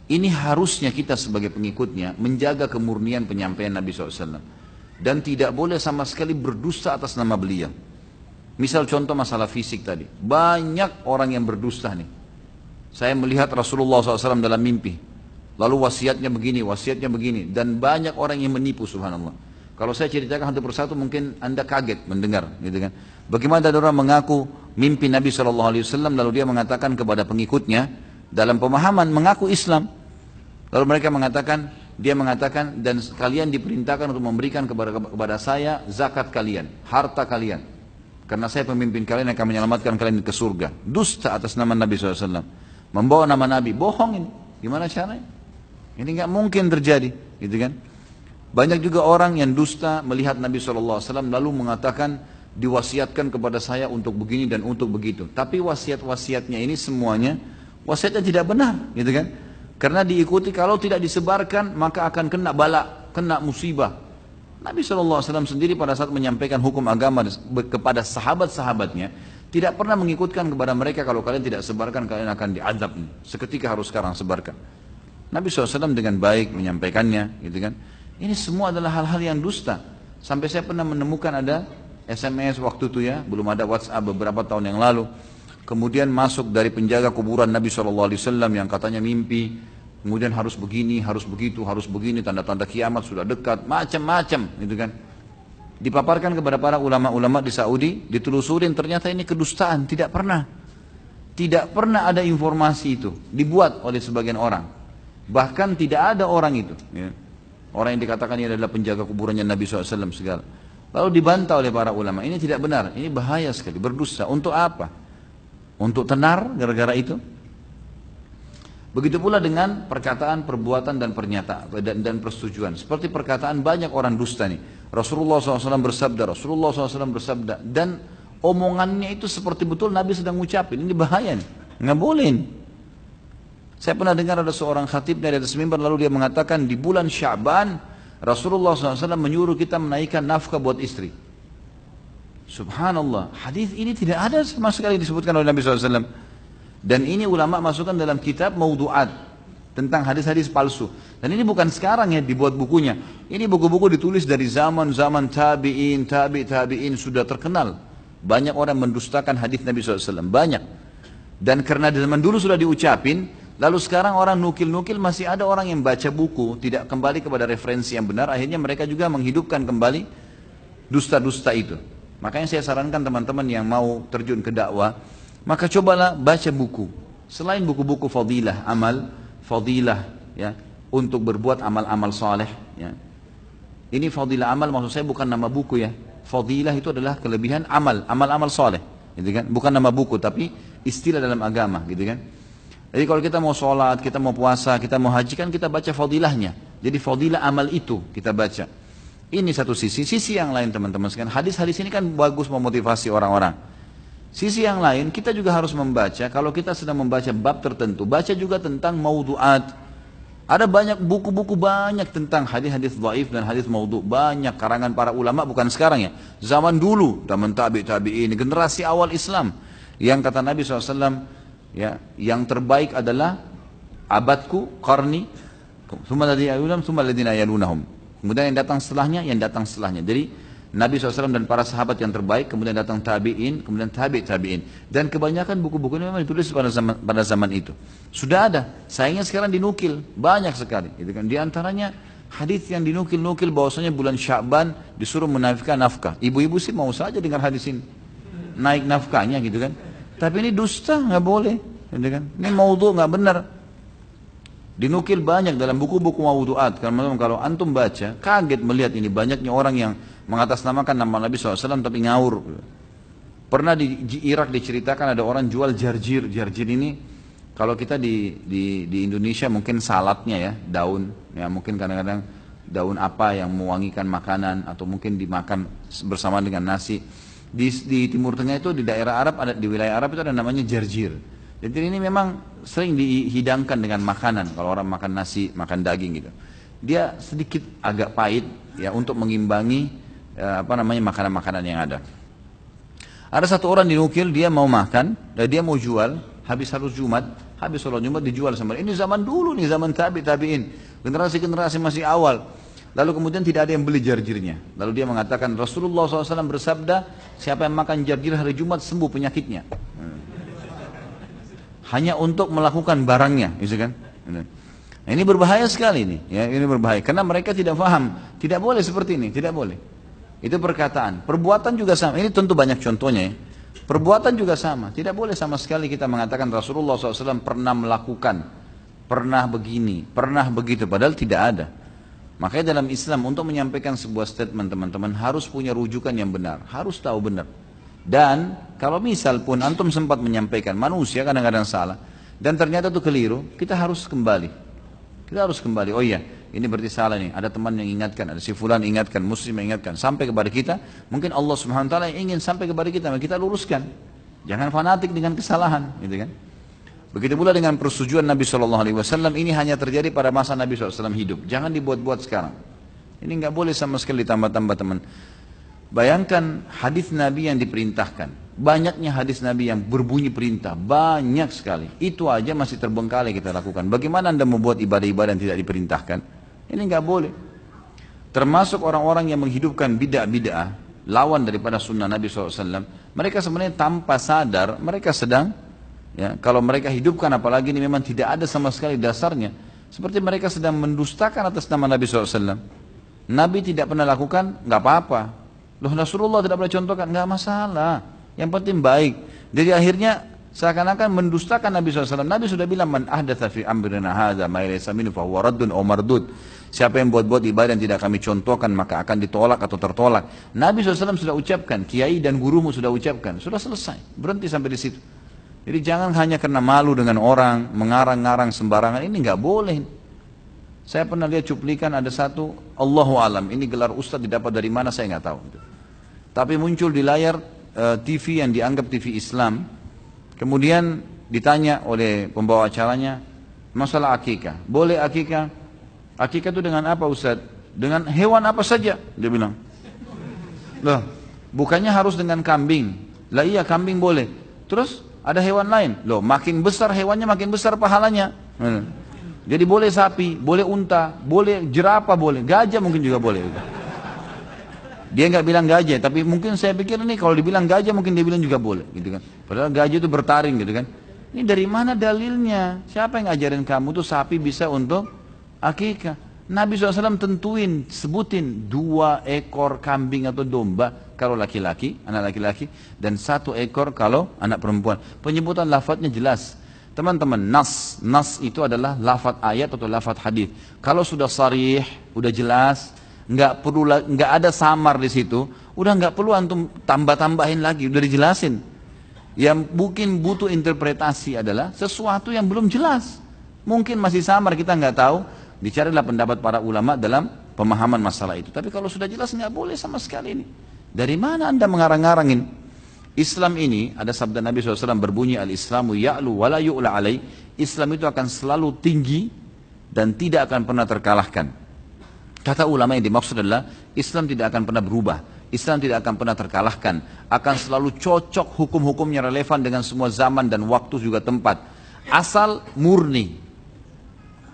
Ini harusnya kita sebagai pengikutnya menjaga kemurnian penyampaian Nabi SAW. Dan tidak boleh sama sekali berdusta atas nama beliau. Misal contoh masalah fisik tadi. Banyak orang yang berdusta nih. Saya melihat Rasulullah SAW dalam mimpi. Lalu wasiatnya begini. Dan banyak orang yang menipu, subhanallah. Kalau saya ceritakan satu persatu mungkin Anda kaget mendengar. Gitu kan. Bagaimana ada orang mengaku mimpi Nabi SAW lalu dia mengatakan kepada pengikutnya dalam pemahaman mengaku Islam. Lalu mereka mengatakan, dia mengatakan, dan kalian diperintahkan untuk memberikan kepada saya zakat kalian, harta kalian. Karena saya pemimpin kalian yang akan menyelamatkan kalian ke surga. Dusta atas nama Nabi SAW. Membawa nama Nabi, bohong ini. Gimana caranya? Ini nggak mungkin terjadi, gitu kan? Banyak juga orang yang dusta melihat Nabi SAW lalu mengatakan, diwasiatkan kepada saya untuk begini dan untuk begitu. Tapi wasiat-wasiatnya ini semuanya, wasiatnya tidak benar, gitu kan? Karena diikuti, kalau tidak disebarkan maka akan kena bala, kena musibah. Nabi SAW sendiri pada saat menyampaikan hukum agama kepada sahabat-sahabatnya tidak pernah mengikutkan kepada mereka, kalau kalian tidak sebarkan kalian akan diazab. Seketika harus sekarang sebarkan. Nabi SAW dengan baik menyampaikannya, gitu kan. Ini semua adalah hal-hal yang dusta. Sampai saya pernah menemukan ada SMS waktu itu ya, belum ada WhatsApp beberapa tahun yang lalu. Kemudian masuk dari penjaga kuburan Nabi SAW yang katanya mimpi, kemudian harus begini, harus begitu, harus begini, tanda-tanda kiamat sudah dekat, macam-macam, gitu kan. Dipaparkan kepada para ulama-ulama di Saudi, ditelusurin ternyata ini kedustaan, tidak pernah ada informasi itu, dibuat oleh sebagian orang. Bahkan tidak ada orang itu, ya. Orang yang dikatakan ini adalah penjaga kuburannya Nabi SAW segala. Lalu dibantah oleh para ulama, ini tidak benar, ini bahaya sekali, berdusta. Untuk apa? Untuk tenar gara-gara itu. Begitu pula dengan perkataan, perbuatan dan pernyataan dan persetujuan. Seperti perkataan banyak orang dusta nih. Rasulullah SAW bersabda, dan omongannya itu seperti betul Nabi sedang ngucapin. Ini bahaya nih, nggak boleh nih. Saya pernah dengar ada seorang khatib dari atas mimbar lalu dia mengatakan di bulan Sya'ban Rasulullah SAW menyuruh kita menaikkan nafkah buat istri. Subhanallah, hadis ini tidak ada sama sekali disebutkan oleh Nabi SAW. Dan ini ulama masukkan dalam kitab Maudu'at tentang hadis-hadis palsu. Dan ini bukan sekarang ya dibuat bukunya. Ini buku-buku ditulis dari zaman-zaman tabi'in sudah terkenal. Banyak orang mendustakan hadis Nabi SAW, banyak. Dan karena zaman dulu sudah diucapin, lalu sekarang orang nukil-nukil, masih ada orang yang baca buku, tidak kembali kepada referensi yang benar, akhirnya mereka juga menghidupkan kembali dusta-dusta itu. Makanya saya sarankan teman-teman yang mau terjun ke dakwah, maka cobalah baca buku. Selain buku-buku fadilah, amal, fadilah ya, untuk berbuat amal-amal saleh ya. Ini fadilah amal maksud saya bukan nama buku ya. Fadilah itu adalah kelebihan amal-amal saleh, gitu kan? Bukan nama buku tapi istilah dalam agama, gitu kan? Jadi kalau kita mau sholat, kita mau puasa, kita mau haji kan kita baca fadilahnya. Jadi fadilah amal itu kita baca. Ini satu sisi. Sisi yang lain teman-teman sekalian, hadis-hadis ini kan bagus memotivasi orang-orang. Sisi yang lain kita juga harus membaca, kalau kita sedang membaca bab tertentu, baca juga tentang maudu'at. Ada banyak buku-buku banyak tentang hadis-hadis dhaif dan hadis maudhu', banyak karangan para ulama, bukan sekarang ya. Zaman dulu, zaman tabi'in, generasi awal Islam. Yang kata Nabi SAW, ya, yang terbaik adalah abadku, qarni, thumma alladhina yalunahum. Kemudian yang datang setelahnya. Jadi Nabi SAW dan para sahabat yang terbaik, kemudian datang tabi'in, kemudian tabi'in. Dan kebanyakan buku-buku ini memang ditulis pada zaman itu. Sudah ada, sayangnya sekarang dinukil, banyak sekali. Gitu kan. Di antaranya hadis yang dinukil-nukil bahwasanya bulan Sya'ban disuruh menaikkan nafkah. Ibu-ibu sih mau saja dengar hadis ini, naik nafkahnya gitu kan. Tapi ini dusta, nggak boleh. Gitu kan. Ini maudhu, nggak benar. Dinukil banyak dalam buku-buku maudu'at. Karena kalau antum baca, kaget melihat ini banyaknya orang yang mengatasnamakan nama Nabi SAW tapi ngawur. Pernah di Irak diceritakan ada orang jual jarjir. Jarjir ini kalau kita di Indonesia mungkin salatnya ya, daun. Ya mungkin kadang-kadang daun apa yang mewangikan makanan atau mungkin dimakan bersama dengan nasi. Di Timur Tengah itu di daerah Arab, di wilayah Arab itu ada namanya jarjir. Jadi ini memang sering dihidangkan dengan makanan. Kalau orang makan nasi, makan daging gitu, dia sedikit agak pahit ya untuk mengimbangi makanan-makanan yang ada. Ada satu orang dinukil, dia mau makan dan dia mau jual habis harus Jumat, habis sholat Jumat dijual sama dia. Ini zaman dulu nih, zaman tabi'in, generasi-generasi masih awal. Lalu kemudian tidak ada yang beli jarjirnya. Lalu dia mengatakan, Rasulullah SAW bersabda, siapa yang makan jarjir hari Jumat sembuh penyakitnya. Hanya untuk melakukan barangnya, gitu kan? Nah, ini berbahaya sekali nih, ya, ini berbahaya. Karena mereka tidak paham, tidak boleh seperti ini, tidak boleh. Itu perkataan. Perbuatan juga sama. Ini tentu banyak contohnya ya. Perbuatan juga sama. Tidak boleh sama sekali kita mengatakan Rasulullah SAW pernah melakukan, pernah begini, pernah begitu. Padahal tidak ada. Makanya dalam Islam untuk menyampaikan sebuah statement teman-teman harus punya rujukan yang benar. Harus tahu benar. Dan kalau misal pun antum sempat menyampaikan, manusia kadang-kadang salah. Dan ternyata itu keliru, kita harus kembali. Kita harus kembali, oh iya, ini berarti salah nih. Ada teman yang ingatkan, ada si fulan ingatkan, muslim yang ingatkan. Sampai kepada kita, mungkin Allah Subhanahu Wa Taala yang ingin sampai kepada kita, kita luruskan. Jangan fanatik dengan kesalahan, gitu kan? Begitu pula dengan persetujuan Nabi SAW, ini hanya terjadi pada masa Nabi SAW hidup. Jangan dibuat-buat sekarang. Ini nggak boleh sama sekali ditambah-tambah teman. Bayangkan hadis Nabi yang diperintahkan. Banyaknya hadis Nabi yang berbunyi perintah. Banyak sekali. Itu aja masih terbengkalai kita lakukan. Bagaimana Anda membuat ibadah-ibadah yang tidak diperintahkan? Ini nggak boleh. Termasuk orang-orang yang menghidupkan bid'ah-bid'ah, lawan daripada sunnah Nabi SAW. Mereka sebenarnya tanpa sadar, mereka sedang, ya, kalau mereka hidupkan, apalagi ini memang tidak ada sama sekali dasarnya. Seperti mereka sedang mendustakan atas nama Nabi SAW. Nabi tidak pernah lakukan, nggak apa-apa. Loh, Rasulullah tidak pernah contohkan, nggak masalah. Yang penting baik. Jadi akhirnya seakan-akan mendustakan Nabi SAW. Nabi sudah bilang, man ahdatha fi amrina hadza ma laysa minhu fa huwa raddun aw mardud. Siapa yang buat-buat ibadah yang tidak kami contohkan maka akan ditolak atau tertolak. Nabi SAW sudah ucapkan, kiai dan gurumu sudah ucapkan, sudah selesai. Berhenti sampai di situ. Jadi jangan hanya karena malu dengan orang, mengarang-ngarang sembarangan, ini nggak boleh. Saya pernah lihat cuplikan ada satu, Allahu alam, ini gelar ustadz didapat dari mana saya nggak tahu. Tapi muncul di layar TV yang dianggap TV Islam. Kemudian ditanya oleh pembawa acaranya, masalah akikah. Boleh akikah? Akikah itu dengan apa Ustaz? Dengan hewan apa saja, dia bilang. Loh, bukannya harus dengan kambing. Lah iya, kambing boleh. Terus ada hewan lain. Loh, makin besar hewannya makin besar pahalanya. Jadi boleh sapi, boleh unta, boleh jerapah, boleh gajah mungkin juga boleh. Dia nggak bilang gajah, tapi mungkin saya pikir ini kalau dibilang gajah mungkin dia bilang juga boleh, gitu kan? Padahal gajah itu bertaring, gitu kan? Ini dari mana dalilnya? Siapa yang ngajarin kamu tuh sapi bisa untuk akikah? Nabi SAW tentuin, sebutin 2 ekor kambing atau domba kalau laki-laki, anak laki-laki, dan 1 ekor kalau anak perempuan. Penyebutan lafadznya jelas. Teman-teman, nas itu adalah lafadz ayat atau lafadz hadis. Kalau sudah sarih, udah jelas, nggak ada samar di situ, udah nggak perlu antum tambah-tambahin lagi, udah dijelasin. Yang mungkin butuh interpretasi adalah sesuatu yang belum jelas, mungkin masih samar, kita nggak tahu. Dicarilah pendapat para ulama dalam pemahaman masalah itu. Tapi kalau sudah jelas nggak boleh sama sekali ini. Dari mana anda mengarang-arangin? Islam ini, ada sabda Nabi SAW berbunyi, al-Islamu ya'lu wa la yu'la alai. Islam itu akan selalu tinggi dan tidak akan pernah terkalahkan. Kata ulama yang dimaksud adalah, Islam tidak akan pernah berubah. Islam tidak akan pernah terkalahkan. Akan selalu cocok hukum-hukumnya relevan dengan semua zaman dan waktu juga tempat. Asal murni.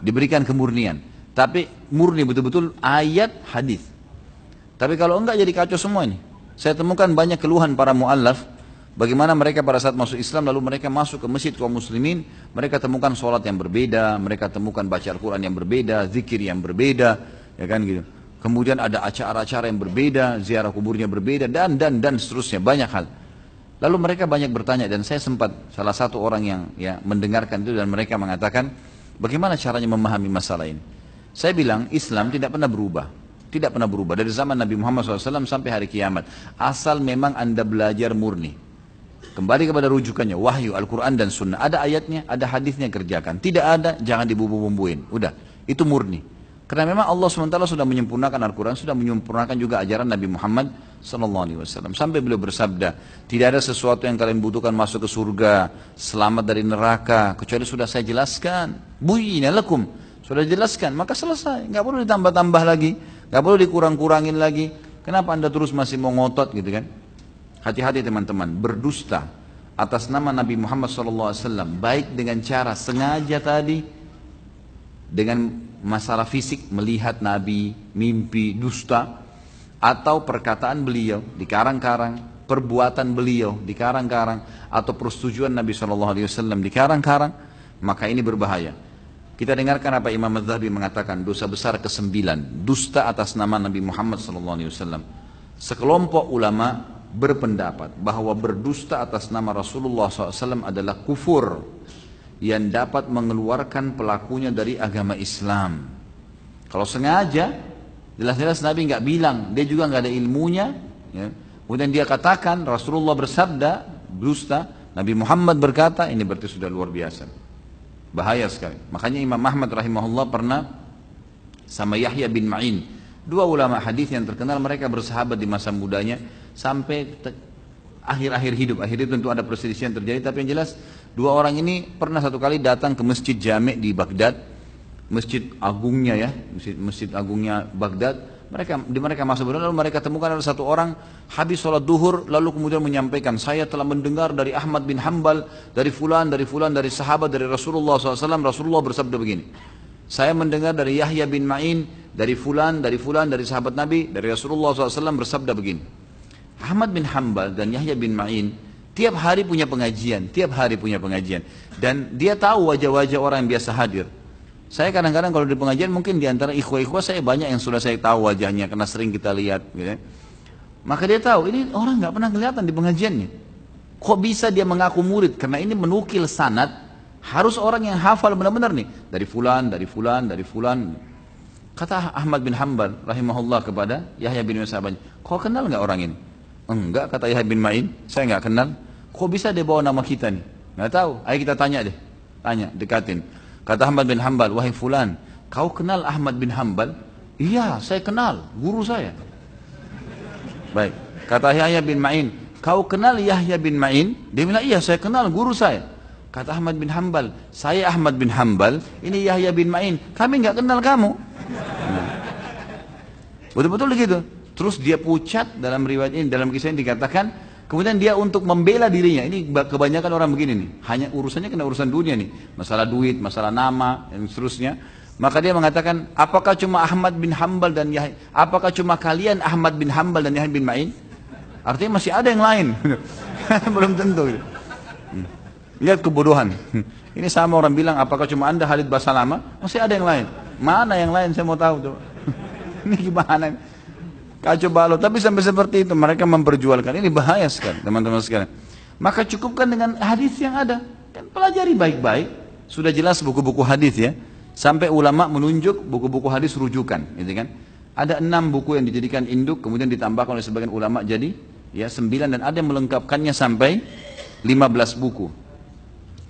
Diberikan kemurnian. Tapi murni betul-betul ayat hadis. Tapi kalau enggak jadi kacau semua ini. Saya temukan banyak keluhan para mu'allaf. Bagaimana mereka pada saat masuk Islam, lalu mereka masuk ke masjid kaum muslimin, mereka temukan sholat yang berbeda, mereka temukan baca Al-Quran yang berbeda, zikir yang berbeda, ya kan gitu. Kemudian ada acara-acara yang berbeda, ziarah kuburnya berbeda, dan seterusnya, banyak hal. Lalu mereka banyak bertanya, dan saya sempat salah satu orang yang ya mendengarkan itu, dan mereka mengatakan, bagaimana caranya memahami masalah ini? Saya bilang, Islam tidak pernah berubah. Tidak pernah berubah, dari zaman Nabi Muhammad SAW sampai hari kiamat. Asal memang anda belajar murni. Kembali kepada rujukannya, wahyu, Al-Quran dan Sunnah. Ada ayatnya, ada hadisnya, kerjakan. Tidak ada, jangan dibumbu-bumbuin. Udah, itu murni. Karena memang Allah SWT sudah menyempurnakan Al-Quran, sudah menyempurnakan juga ajaran Nabi Muhammad SAW. Sampai beliau bersabda, tidak ada sesuatu yang kalian butuhkan masuk ke surga, selamat dari neraka, kecuali sudah saya jelaskan. Buyyina lakum, sudah jelaskan, maka selesai. Nggak perlu ditambah-tambah lagi, nggak perlu dikurang-kurangin lagi. Kenapa anda terus masih mau ngotot gitu kan? Hati-hati teman-teman, berdusta atas nama Nabi Muhammad SAW, baik dengan cara sengaja tadi, dengan masalah fisik, melihat Nabi, mimpi, dusta, atau perkataan beliau dikarang-karang, perbuatan beliau dikarang-karang, atau persetujuan Nabi SAW dikarang-karang, maka ini berbahaya. Kita dengarkan apa Imam Az-Zahabi mengatakan, dosa besar ke-9, dusta atas nama Nabi Muhammad SAW. Sekelompok ulama berpendapat bahwa berdusta atas nama Rasulullah SAW adalah kufur yang dapat mengeluarkan pelakunya dari agama Islam. Kalau sengaja, jelas-jelas Nabi nggak bilang, dia juga nggak ada ilmunya, ya. Kemudian dia katakan Rasulullah bersabda dusta, Nabi Muhammad berkata, ini berarti sudah luar biasa, bahaya sekali. Makanya Imam Ahmad rahimahullah pernah sama Yahya bin Ma'in, dua ulama hadis yang terkenal, mereka bersahabat di masa mudanya sampai akhir-akhir hidup. Akhir itu tentu ada perselisihan terjadi, tapi yang jelas dua orang ini pernah satu kali datang ke Masjid Jami' di Baghdad, masjid agungnya ya, masjid agungnya Baghdad. Mereka masuk lalu mereka temukan ada satu orang habis sholat duhur, lalu kemudian menyampaikan, saya telah mendengar dari Ahmad bin Hanbal, dari fulan, dari sahabat, dari Rasulullah SAW, Rasulullah bersabda begini. Saya mendengar dari Yahya bin Ma'in, dari fulan, dari sahabat Nabi, dari Rasulullah SAW bersabda begini. Ahmad bin Hanbal dan Yahya bin Ma'in tiap hari punya pengajian, dan dia tahu wajah-wajah orang yang biasa hadir. Saya kadang-kadang kalau di pengajian, mungkin di antara ikhwah-ikhwah saya banyak yang sudah saya tahu wajahnya karena sering kita lihat, gitu. Maka dia tahu ini orang nggak pernah kelihatan di pengajiannya. Kok bisa dia mengaku murid? Karena ini menukil sanad, harus orang yang hafal benar-benar nih, dari fulan. Kata Ahmad bin Hanbal rahimahullah kepada Yahya bin Ma'in, kau kenal nggak orang ini? Enggak, kata Yahya bin Ma'in, saya nggak kenal. Kok bisa dia bawa nama kita nih? Nggak tahu. Ayo kita tanya deh, dekatin. Kata Ahmad bin Hanbal, wahai fulan, kau kenal Ahmad bin Hanbal? Iya, saya kenal, guru saya. Baik, kata Yahya bin Ma'in, kau kenal Yahya bin Ma'in? Dia bilang, iya saya kenal, guru saya. Kata Ahmad bin Hanbal, saya Ahmad bin Hanbal, ini Yahya bin Ma'in, kami nggak kenal kamu. Betul-betul begitu. Terus dia pucat, dalam riwayat ini, dalam kisah ini dikatakan, kemudian dia untuk membela dirinya, ini kebanyakan orang begini nih, hanya urusannya kena urusan dunia nih, masalah duit, masalah nama, dan seterusnya. Maka dia mengatakan, apakah cuma Ahmad bin Hanbal dan Yahya, apakah cuma kalian Ahmad bin Hanbal dan Yahya bin Ma'in? Artinya masih ada yang lain. Belum tentu. Lihat kebodohan. Ini sama orang bilang, apakah cuma anda Khalid Basalamah? Masih ada yang lain. Mana yang lain, saya mau tahu tuh. Ini gimana? Kacau balau. Tapi sampai seperti itu mereka memperjualkan. Ini bahaya sekali teman-teman sekalian. Maka cukupkan dengan hadis yang ada. Kan pelajari baik-baik. Sudah jelas buku-buku hadis ya. Sampai ulama menunjuk buku-buku hadis rujukan, gitu kan? Ada 6 buku yang dijadikan induk, kemudian ditambahkan oleh sebagian ulama jadi ya 9, dan ada yang melengkapkannya sampai 15 buku.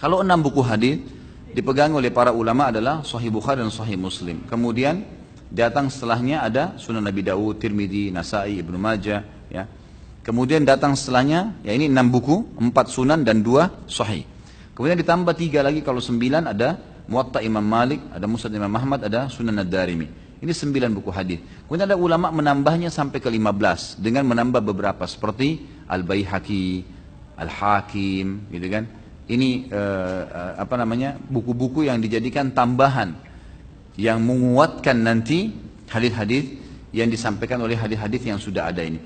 Kalau 6 buku hadis dipegang oleh para ulama adalah Sahih Bukhari dan Sahih Muslim. Kemudian datang setelahnya ada Sunan Nabi Dawud, Tirmidzi, Nasai, Ibnu Majah, ya. Kemudian datang setelahnya, ya ini 6 buku, 4 sunan dan 2 sahih. Kemudian ditambah 3 lagi, kalau 9 ada Muwatta Imam Malik, ada Musnad Imam Ahmad, ada Sunan Ad-Darimi. Ini 9 buku hadis. Kemudian ada ulama menambahnya sampai ke 15 dengan menambah beberapa seperti Al-Baihaqi, Al-Hakim, gitu kan. Ini buku-buku yang dijadikan tambahan yang menguatkan nanti hadis-hadis yang disampaikan oleh hadis-hadis yang sudah ada ini.